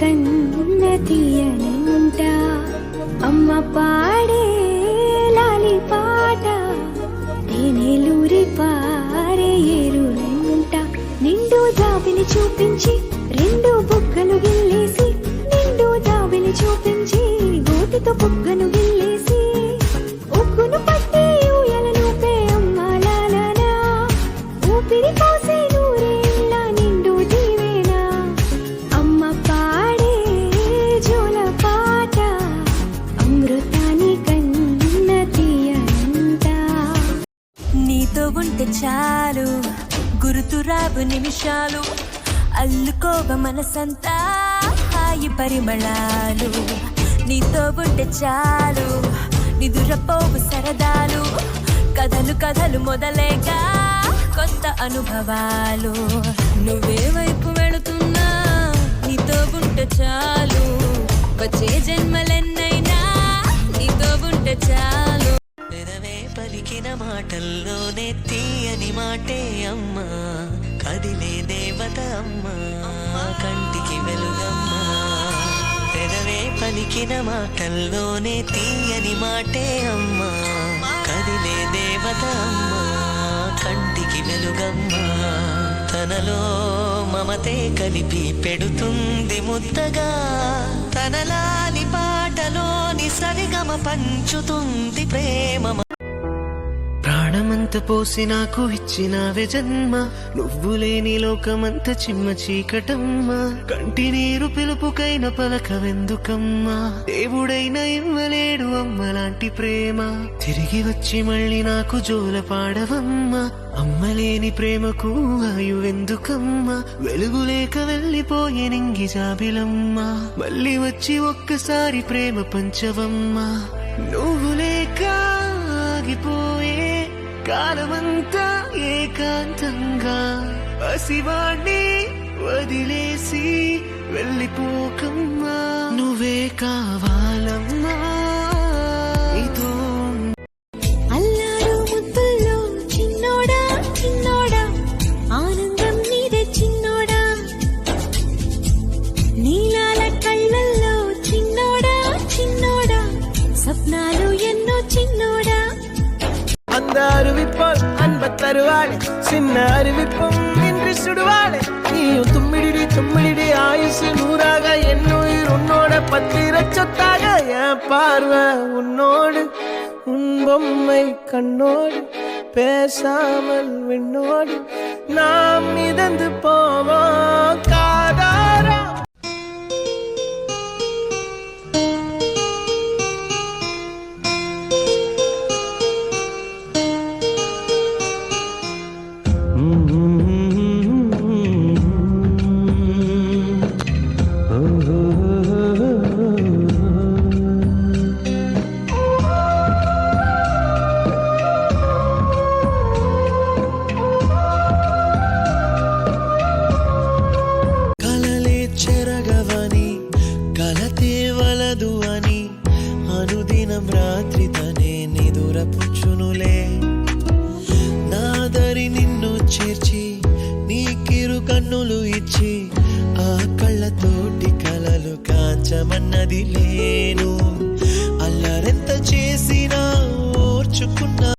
కన్న తీయనంట అమ్మ పాడే లాలి పాట తేనెలూరి పారే ఏరులంట నిండు జాబిని చూపించి రెండు బుగ్గలు గిల్లేసి నిండు జాబిని చూపించి గోటితో బుగ్గను గిల్లేసి ఉగ్గును పట్టి ఊయలను పే అమ్మాలనా ఊపిరి పోసే నూరేళ్ళ నిండు జీవేనా అమ్మ పాడే జోల పాట అమృతాని కన్న తీయనంట నీతో ఉంటే చాలు గుర్తురావు నిమిషాలు అల్లుకోవ మనసంతా హాయి పరిమళాలు నీతో ఉంటే చాలు నిదురపోవు సరదాలు కథలు కథలు మొదలేగా కొత్త అనుభవాలు నువ్వే వైపు వెళుతున్నా నీతో ఉంటే చాలు వచ్చే జన్మలెన్నైనా నీతో ఉంటే చాలు పెదవే పలికిన మాటల్లోనే తీయని మాటే అమ్మా కదిలే దేవత అమ్మా కంటికి వెలుగమ్మా పెదవే పలికిన మాటల్లోనే తీయని మాటే అమ్మా కదిలే దేవత అమ్మా కంటికి వెలుగమ్మా తనలో మమతే కలిపి పెడుతుంది ముద్దగా తనలాలి పాటలోని సరిగమ పంచుతుంది ప్రేమ ప్రాణమంత పోసి నాకు ఇచ్చినావే జన్మ నువ్వు లేని లోకమంత చిమ్మ చీకటమ్మా కంటి నీరు పిలుపుకైన పలకవెందుకమ్మా దేవుడైన ఇవ్వలేడు అమ్మలాంటి ప్రేమ తిరిగి వచ్చి మళ్ళీ నాకు జోల పాడవమ్మా అమ్మలేని ప్రేమకు ఆయువెందుకమ్మా వెలుగు లేక వెళ్ళిపోయే నింగి జాబిలమ్మా మళ్ళీ వచ్చి ఒక్కసారి ప్రేమ పంచవమ్మా నువ్వు లేక ఆగిపోయే కాలమంతా ఏకాంతంగా పసివాణ్ణి వదిలేసి వెళ్ళిపోకమ్మా నువ్వే కావాలమ్మా ఇదో అల్లారు ముద్దుల్లో చిన్నోడా చిన్నోడా ఆనందం నీదే చిన్నోడా నీలాల కళ్ళల్లో చిన్నోడా చిన్నోడా സ്വപ്നാലു എന്നോ ചിന്നോടാ அந்த அறிவிப்பால் அன்ப தருவாளே சின்ன அறிவிப்பும் இன்றி சுடுவாளே நீயும் தும்மிடி தும்மிடி ஆயுசு நூறாக என்னுயிர் உன்னோட பத்திர சொத்தாக என் பார்வை உன்னோடு உன் பொம்மை கண்ணோடு பேசாமல் விண்ணோடு நாம் மிதந்து போவோம் காதா